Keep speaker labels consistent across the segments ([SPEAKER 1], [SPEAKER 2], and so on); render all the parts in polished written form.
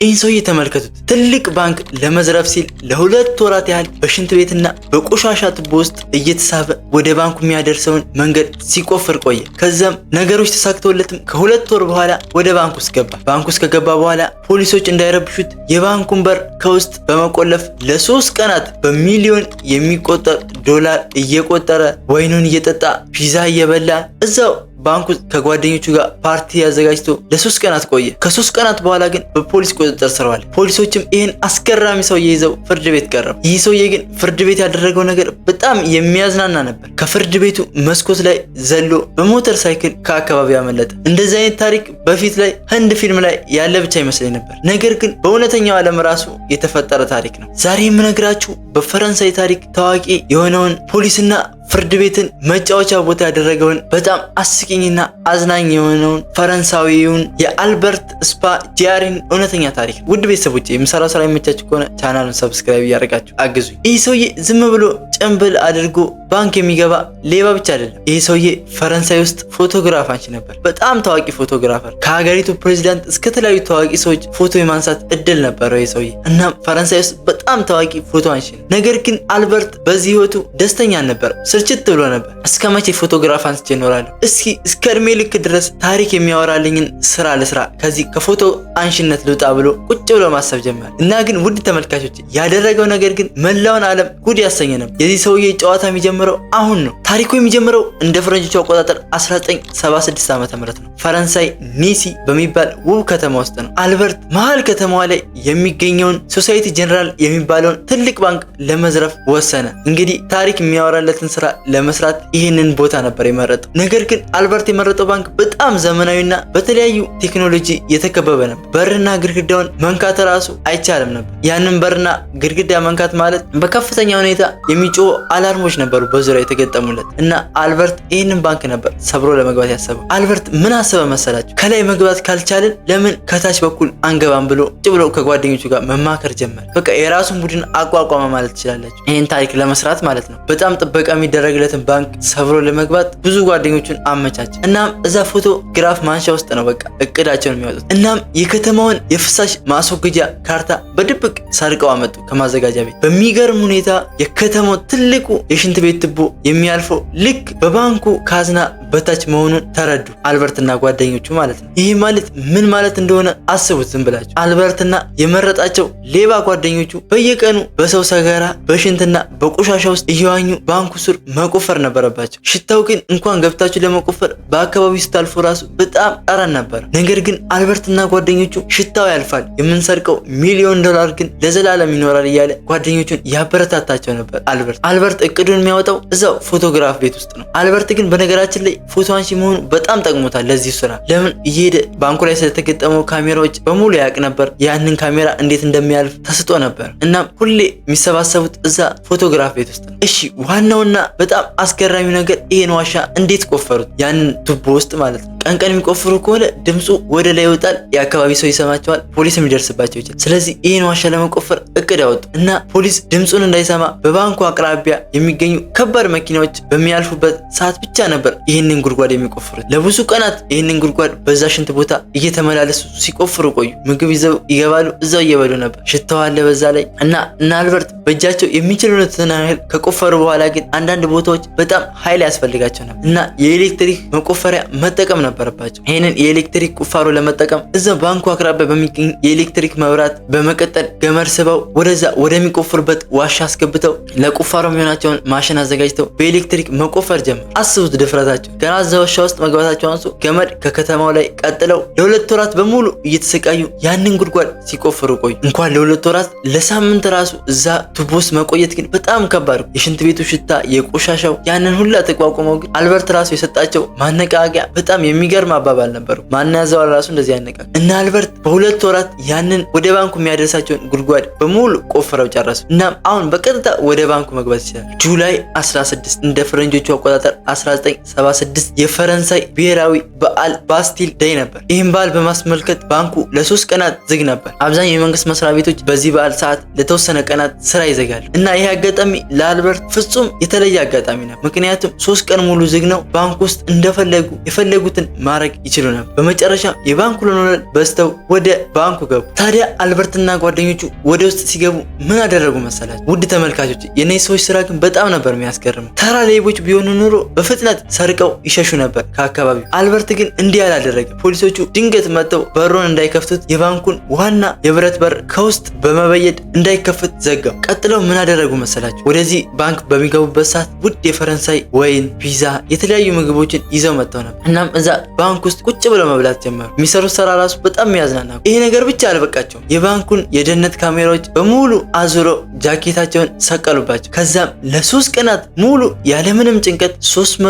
[SPEAKER 1] ይህን ሰውዬ ተመልከቱት። ትልቅ ባንክ ለመዝረፍ ሲል ለ2 ወራት ያህል በሽንት ቤትና በቆሻሻ ቱቦ ውስጥ እየተሳበ ወደ ባንኩ የሚያደርሰውን መንገድ ሲቆፍር ቆየ። ከዛም ነገሮች ተሳክተውለትም ከ2 ወር በኋላ ወደ ባንኩ ውስጥ ገባ። ባንኩ ውስጥ ከገባ በኋላ ፖሊሶች እንዳይረብሹት የባንኩን በር ከውስጥ በመቆለፍ ለ3 ቀናት በሚሊዮን የሚቆጠር ዶላር እየቆጠረ ወይኑን እየጠጣ ፒዛ እየበላ እዛው ባንኩ ከጓደኞቹ ጋር ፓርቲ ያዘጋጅቶ ለ3 ቀናት ቆየ። ከ3 ቀናት በኋላ ግን በፖሊስ ቁጥጥር ስር ዋለ። ፖሊሶችም ይህን አስገራሚ ሰውዬ ይዘው ፍርድ ቤት ቀረቡ። ይህ ሰውዬ ግን ፍርድ ቤት ያደረገው ነገር በጣም የሚያዝናና ነበር። ከፍርድ ቤቱ መስኮት ላይ ዘሎ በሞተር ሳይክል ከአካባቢው ያመለጠ። እንደዚህ አይነት ታሪክ በፊት ላይ ህንድ ፊልም ላይ ያለ ብቻ ይመስለኝ ነበር። ነገር ግን በእውነተኛው ዓለም ራሱ የተፈጠረ ታሪክ ነው። ዛሬ የምነግራችሁ በፈረንሳይ ታሪክ ታዋቂ የሆነውን ፖሊስና ፍርድ ቤትን መጫወቻ ቦታ ያደረገውን በጣም አስቂኝና አዝናኝ የሆነውን ፈረንሳዊውን የአልበርት ስፓ ዲያሪን እውነተኛ ታሪክ ነው። ውድ ቤተሰቦቼ የምሰራው ስራ የሚመቻችሁ ከሆነ ቻናሉን ሰብስክራይብ እያደረጋችሁ አግዙኝ። ይህ ሰውዬ ዝም ብሎ ጭንብል አድርጎ ባንክ የሚገባ ሌባ ብቻ አይደለም። ይህ ሰውዬ ፈረንሳይ ውስጥ ፎቶግራፍ አንሺ ነበር። በጣም ታዋቂ ፎቶግራፈር፣ ከሀገሪቱ ፕሬዚዳንት እስከ ተለያዩ ታዋቂ ሰዎች ፎቶ የማንሳት እድል ነበረው ይህ ሰውዬ። እናም ፈረንሳይ ውስጥ በጣም ታዋቂ ፎቶ አንሺ ነው። ነገር ግን አልበርት በዚህ ህይወቱ ደስተኛ አልነበረም። ስልችት ብሎ ነበር። እስከ መቼ ፎቶግራፍ አንስቼ እኖራለሁ? እስከ እድሜ ልክ ድረስ ታሪክ የሚያወራልኝን ስራ ልስራ፣ ከዚህ ከፎቶ አንሺነት ልውጣ ብሎ ቁጭ ብሎ ማሰብ ጀመረ። እና ግን ውድ ተመልካቾች ያደረገው ነገር ግን መላውን ዓለም ጉድ ያሰኘ ነበር። የዚህ ሰውዬ ጨዋታ የሚጀምረው አሁን ነው። ታሪኩ የሚጀምረው እንደ ፈረንጆቹ አቆጣጠር 1976 ዓ.ም ነው። ፈረንሳይ ኒሲ በሚባል ውብ ከተማ ውስጥ ነው። አልበርት መሀል ከተማዋ ላይ የሚገኘውን ሶሳይቲ ጀነራል የሚባለውን ትልቅ ባንክ ለመዝረፍ ወሰነ። እንግዲህ ታሪክ የሚያወራለትን ስራ ለመስራት ይህንን ቦታ ነበር የመረጠው። ነገር ግን አልበርት የመረጠው ባንክ በጣም ዘመናዊና በተለያዩ ቴክኖሎጂ የተከበበ ነበር። በርና ግድግዳውን መንካት ራሱ አይቻልም ነበር። ያንን በርና ግድግዳ መንካት ማለት በከፍተኛ ሁኔታ የሚጮሁ አላርሞች ነበሩ በዙሪያ የተገጠሙለት እና አልበርት ይህንን ባንክ ነበር ሰብሮ ለመግባት ያሰበው። አልበርት ምን አሰበ መሰላችሁ? ከላይ መግባት ካልቻልን ለምን ከታች በኩል አንገባም ብሎ ቁጭ ብሎ ከጓደኞቹ ጋር መማከር ጀመረ። በቃ የራሱን ቡድን አቋቋመ ማለት ትችላላችሁ። ይህን ታሪክ ለመስራት ማለት ነው። በጣም ጥበቃ የሚደረግለትን ባንክ ሰብሮ ለመግባት ብዙ ጓደኞቹን አመቻቸ። እናም እዛ ፎቶግራፍ ማንሻ ውስጥ ነው በቃ እቅዳቸውን የሚያወጡት። እናም የከተማውን የፍሳሽ ማስወገጃ ካርታ በድብቅ ሰርቀው አመጡ ከማዘጋጃ ቤት። በሚገርም ሁኔታ የከተማው ትልቁ የሽንት ቤት ቱቦ የሚያልፈው ልክ በባንኩ ካዝና በታች መሆኑን ተረዱ፣ አልበርትና ጓደኞቹ ማለት ነው። ይህ ማለት ምን ማለት እንደሆነ አስቡት ዝም ብላችሁ። አልበርትና የመረጣቸው ሌባ ጓደኞቹ በየቀኑ በሰው ሰገራ በሽንትና በቆሻሻ ውስጥ እየዋኙ ባንኩ ስር መቆፈር ነበረባቸው። ሽታው ግን እንኳን ገብታችሁ ለመቆፈር በአካባቢው ስታልፉ ራሱ በጣም ጠረን ነበር። ነገር ግን አልበርትና ጓደኞቹ ሽታው ያልፋል፣ የምንሰርቀው ሚሊዮን ዶላር ግን ለዘላለም ይኖራል እያለ ጓደኞቹን ያበረታታቸው ነበር። አልበርት እቅዱን የሚያወጣው እዛው ፎቶግራፍ ቤት ውስጥ ነው። አልበርት ግን በነገራችን ላይ ፎቶ አንሺ መሆኑ በጣም ጠቅሞታል ለዚህ ስራ። ለምን እየሄደ ባንኩ ላይ ስለተገጠመው ካሜራዎች በሙሉ ያውቅ ነበር። ያንን ካሜራ እንዴት እንደሚያልፍ ተስጦ ነበር። እናም ሁሌ የሚሰባሰቡት እዛ ፎቶግራፍ ቤት ውስጥ ነው። እሺ ዋናውና በጣም አስገራሚው ነገር ይሄን ዋሻ እንዴት ቆፈሩት? ያንን ቱቦ ውስጥ ማለት ነው። ቀን የሚቆፍሩ ከሆነ ድምፁ ወደ ላይ ይወጣል፣ የአካባቢ ሰው ይሰማቸዋል፣ ፖሊስም ሊደርስባቸው ይችላል። ስለዚህ ይህን ዋሻ ለመቆፈር እቅድ ያወጡ እና ፖሊስ ድምፁን እንዳይሰማ በባንኩ አቅራቢያ የሚገኙ ከባድ መኪናዎች በሚያልፉበት ሰዓት ብቻ ነበር ይህንን ጉድጓድ የሚቆፍሩት። ለብዙ ቀናት ይህንን ጉድጓድ በዛ ሽንት ቦታ እየተመላለሱ ሲቆፍሩ ቆዩ። ምግብ ይዘው ይገባሉ፣ እዛው እየበሉ ነበር። ሽታው አለ በዛ ላይ እና አልበርት በእጃቸው የሚችሉትን ያህል ከቆፈሩ በኋላ ግን አንዳንድ ቦታዎች በጣም ኃይል ያስፈልጋቸው ነበር እና የኤሌክትሪክ መቆፈሪያ መጠቀም ነበረባቸው። ይህንን የኤሌክትሪክ ቁፋሮ ለመጠቀም እዛ ባንኩ አቅራቢያ በሚገኝ የኤሌክትሪክ መብራት በመቀጠል ገመድ ስበው ወደዛ ወደሚቆፍሩበት ዋሻ አስገብተው ለቁፋሮ የሚሆናቸውን ማሽን አዘጋጅተው በኤሌክትሪክ መቆፈር ጀመሩ። አስቡት ድፍረታቸው። ገና እዛ ዋሻ ውስጥ መግባታቸው አንሱ ገመድ ከከተማው ላይ ቀጥለው ለ2 ወራት በሙሉ እየተሰቃዩ ያንን ጉድጓድ ሲቆፍሩ ቆዩ። እንኳን ለ2 ወራት ለሳምንት ራሱ እዛ ቱቦ ውስጥ መቆየት ግን በጣም ከባድ። የሽንት ቤቱ ሽታ፣ የቆሻሻው ያንን ሁላ ተቋቁመው ግን አልበርት ራሱ የሰጣቸው ማነቃቂያ በጣም የሚገርም አባባል ነበሩ። ማን ያዘዋል ራሱ እንደዚህ ያነቃቅ እና አልበርት በ2 ወራት ያንን ወደ ባንኩ የሚያደርሳቸውን ጉድጓድ በሙሉ ቆፍረው ጨረሱ። እናም አሁን በቀጥታ ወደ ባንኩ መግባት ይችላል። ጁላይ 16 እንደ ፈረንጆቹ አቆጣጠር 1976 የፈረንሳይ ብሔራዊ በዓል ባስቲል ዴይ ነበር። ይህም በዓል በማስመልከት ባንኩ ለ3 ቀናት ዝግ ነበር። አብዛኛው የመንግስት መስሪያ ቤቶች በዚህ በዓል ሰዓት ለተወሰነ ቀናት ስራ ይዘጋሉ እና ይህ አጋጣሚ ለአልበርት ፍጹም የተለየ አጋጣሚ ነው። ምክንያቱም 3 ቀን ሙሉ ዝግ ነው። ባንኩ ውስጥ እንደፈለጉ የፈለጉትን ማድረግ ይችሉ ነበር። በመጨረሻ የባንኩ ወለል በስተው ወደ ባንኩ ገቡ። ታዲያ አልበርትና ጓደኞቹ ወደ ውስጥ ሲገቡ ምን አደረጉ መሰላችሁ? ውድ ተመልካቾች የነዚህ ሰዎች ስራ ግን በጣም ነበር የሚያስገርመው። ተራ ሌቦች ቢሆኑ ኑሮ በፍጥነት ሰርቀው ይሸሹ ነበር ከአካባቢው። አልበርት ግን እንዲህ አላደረገ። ፖሊሶቹ ድንገት መጥተው በሩን እንዳይከፍቱት የባንኩን ዋና የብረት በር ከውስጥ በመበየድ እንዳይከፍት ዘጋው። ቀጥለው ምን አደረጉ መሰላችሁ? ወደዚህ ባንክ በሚገቡበት ሰዓት ውድ የፈረንሳይ ወይን፣ ፒዛ፣ የተለያዩ ምግቦችን ይዘው መጥተው ነበር። እናም እዛ ባንክ ውስጥ ቁጭ ብለው መብላት ጀመሩ። የሚሰሩት ስራ ራሱ በጣም የሚያዝናና። ይሄ ነገር ብቻ አልበቃቸው። የባንኩን የደህንነት ካሜራዎች በሙሉ አዙረው ጃኬታቸውን ሰቀሉባቸው። ከዛም ለ3 ቀናት ሙሉ ያለምንም ጭንቀት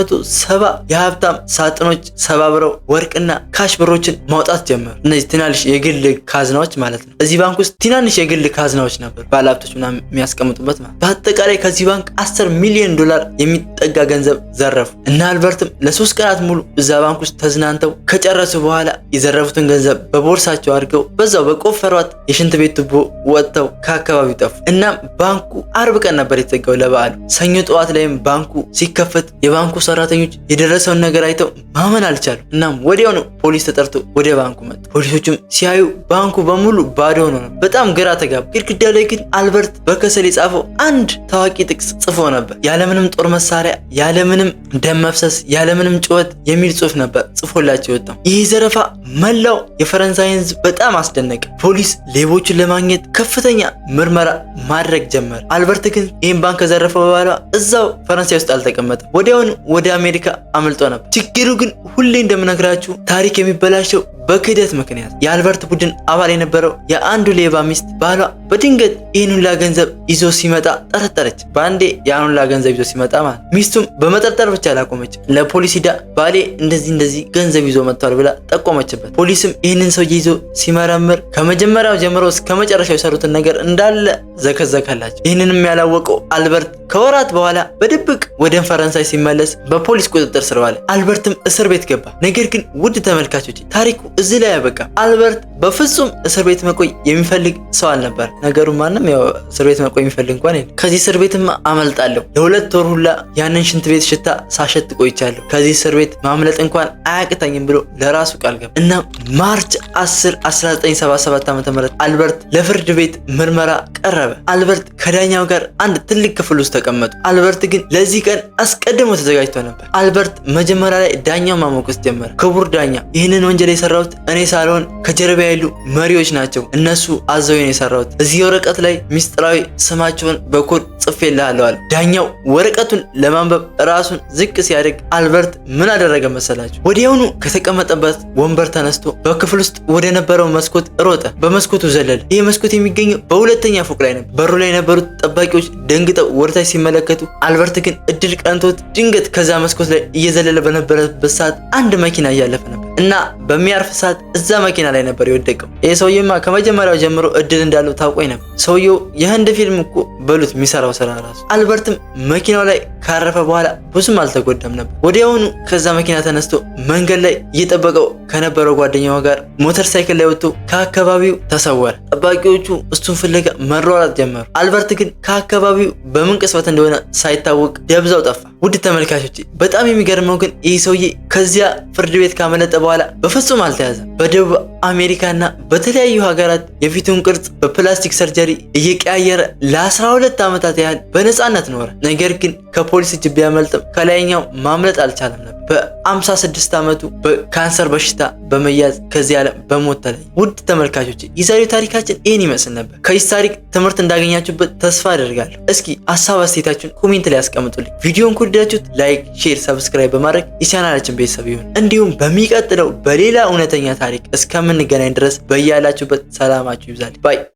[SPEAKER 1] 370 የሀብታም ሳጥኖች ሰባብረው ወርቅና ካሽ ብሮችን ማውጣት ጀመሩ። እነዚህ ትናንሽ የግል ካዝናዎች ማለት ነው። እዚህ ባንክ ውስጥ ትናንሽ የግል ካዝናዎች ነበር ባለሀብቶች ምናምን የሚያስቀምጡበት ማለት። በአጠቃላይ ከዚህ ባንክ 10 ሚሊዮን ዶላር የሚጠጋ ገንዘብ ዘረፉ እና አልበርትም ለ3 ቀናት ሙሉ እዛ ባንክ ውስጥ ተዝናንተው ከጨረሱ በኋላ የዘረፉትን ገንዘብ በቦርሳቸው አድርገው በዛው በቆፈሯት የሽንት ቤት ቱቦ ወጥተው ከአካባቢው ጠፉ። እናም ባንኩ አርብ ቀን ነበር የተዘጋው ለበዓሉ። ሰኞ ጠዋት ላይም ባንኩ ሲከፈት የባንኩ ሰራተኞች የደረሰውን ነገር አይተው ማመን አልቻሉ። እናም ወዲያውኑ ፖሊስ ተጠርቶ ወደ ባንኩ መጡ። ፖሊሶቹም ሲያዩ ባንኩ በሙሉ ባዶ ሆኖ ነው። በጣም ግራ ተጋቡ። ግድግዳው ላይ ግን አልበርት በከሰል የጻፈው አንድ ታዋቂ ጥቅስ ጽፎ ነበር። ያለምንም ጦር መሳሪያ፣ ያለምንም ደም መፍሰስ፣ ያለምንም ጩኸት የሚል ጽሑፍ ነበር ጽፎላቸው የወጣው። ይህ ዘረፋ መላው የፈረንሳይ ሕዝብ በጣም አስደነቀ። ፖሊስ ሌቦቹን ለማግኘት ከፍተኛ ምርመራ ማድረግ ጀመረ። አልበርት ግን ይህን ባንክ ከዘረፈ በኋላ እዛው ፈረንሳይ ውስጥ አልተቀመጠም። ወዲያውኑ ወደ አሜሪካ አምልጦ ነበር። ችግሩ ግን ሁሌ እንደምነግራችሁ ታሪክ የሚበላሸው በክህደት ምክንያት። የአልበርት ቡድን አባል የነበረው የአንዱ ሌባ ሚስት ባሏ በድንገት ይህን ሁላ ገንዘብ ይዞ ሲመጣ ጠረጠረች። በአንዴ ያን ሁላ ገንዘብ ይዞ ሲመጣ ማለት ሚስቱም በመጠርጠር ብቻ አላቆመች። ለፖሊስ ሂዳ ባሌ እንደዚህ ገንዘብ ይዞ መጥቷል ብላ ጠቆመችበት። ፖሊስም ይህንን ሰውዬ ይዞ ሲመረምር ከመጀመሪያው ጀምሮ እስከ መጨረሻው የሰሩትን ነገር እንዳለ ዘከዘከላቸው። ይህንንም ያላወቀው አልበርት ከወራት በኋላ በድብቅ ወደ ፈረንሳይ ሲመለስ በፖሊስ ቁጥጥር ስር ዋለ። አልበርትም እስር ቤት ገባ። ነገር ግን ውድ ተመልካቾች ታሪኩ እዚህ ላይ ያበቃ። አልበርት በፍጹም እስር ቤት መቆይ የሚፈልግ ሰው አልነበር። ነገሩ ማንም ያው እስር ቤት መቆይ የሚፈልግ እንኳን የለም። ከዚህ እስር ቤትማ አመልጣለሁ፣ ለ2 ወር ሁላ ያንን ሽንት ቤት ሽታ ሳሸት ቆይቻለሁ፣ ከዚህ እስር ቤት ማምለጥ እንኳን አያቅተኝም ብሎ ለራሱ ቃል ገባ እና ማርች 10 1977 ዓ.ም አልበርት ለፍርድ ቤት ምርመራ ቀረበ። አልበርት ከዳኛው ጋር አንድ ትልቅ ክፍል ውስጥ ተቀመጡ። አልበርት ግን ለዚህ ቀን አስቀድሞ ተዘጋጅቶ ነበር። አልበርት መጀመሪያ ላይ ዳኛው ማሞገስ ጀመረ። ክቡር ዳኛ፣ ይህንን ወንጀል የሰራሁት እኔ ሳልሆን ከጀርባ ያሉ መሪዎች ናቸው። እነሱ አዘው ነው የሰራሁት። እዚህ ወረቀት ላይ ሚስጥራዊ ስማቸውን በኮድ ጽፌልሃለሁ አለ። ዳኛው ወረቀቱን ለማንበብ ራሱን ዝቅ ሲያደርግ አልበርት ምን አደረገ መሰላችሁ? ወዲያውኑ ከተቀመጠበት ወንበር ተነስቶ በክፍል ውስጥ ወደ ነበረው መስኮት ሮጠ። በመስኮቱ ዘለለ። ይህ መስኮት የሚገኘው በሁለተኛ ፎቅ ላይ ነበር። በሩ ላይ የነበሩት ጠባቂዎች ደንግጠው ወደታች ሲመለከቱ አልበርት ግን እድል ቀንቶት ድንገት ከዛ መስኮት ላይ እየዘለለ በነበረበት ሰዓት አንድ መኪና እያለፈ ነበር እና በሚያርፍ ሰዓት እዛ መኪና ላይ ነበር የወደቀው። ይህ ሰውዬማ ከመጀመሪያው ጀምሮ እድል እንዳለው ታውቆኝ ነበር። ሰውየው የህንድ ፊልም እኮ በሉት የሚሰራው ስራ ራሱ። አልበርትም መኪናው ላይ ካረፈ በኋላ ብዙም አልተጎዳም ነበር። ወዲያውኑ ከዛ መኪና ተነስቶ መንገድ ላይ እየጠበቀው ከነበረው ጓደኛው ጋር ሞተር ሳይክል ላይ ወጥቶ ከአካባቢው ተሰወረ። ጠባቂዎቹ እሱን ፍለጋ መሯሯጥ ጀመሩ። አልበርት ግን ከአካባቢው በምን ቅጽበት እንደሆነ ሳይታወቅ ደብዛው ጠፋ። ውድ ተመልካቾች በጣም የሚገርመው ግን ይህ ሰውዬ ከዚያ ፍርድ ቤት ካመለጠ በኋላ በፍጹም አልተያዘም። በደቡብ አሜሪካና በተለያዩ ሀገራት የፊቱን ቅርጽ በፕላስቲክ ሰርጀሪ እየቀያየረ ለ12 ዓመታት ያህል በነፃነት ኖረ። ነገር ግን ከፖሊስ እጅ ቢያመልጥም ከላይኛው ማምለጥ አልቻለም ነበር። በ56 ዓመቱ በካንሰር በሽታ በመያዝ ከዚህ ዓለም በሞት ተለየ። ውድ ተመልካቾች የዛሬው ታሪካችን ይህን ይመስል ነበር። ከዚህ ታሪክ ትምህርት እንዳገኛችሁበት ተስፋ አደርጋለሁ። እስኪ ሀሳብ አስተያየታችሁን ኮሜንት ላይ ያስቀምጡልኝ። ቪዲዮን ከወደዳችሁት ላይክ፣ ሼር፣ ሰብስክራይብ በማድረግ የቻናላችን ቤተሰብ ይሁን። እንዲሁም በሚቀጥለው በሌላ እውነተኛ ታሪክ እስከምንገናኝ ድረስ በያላችሁበት ሰላማችሁ ይብዛል። ባይ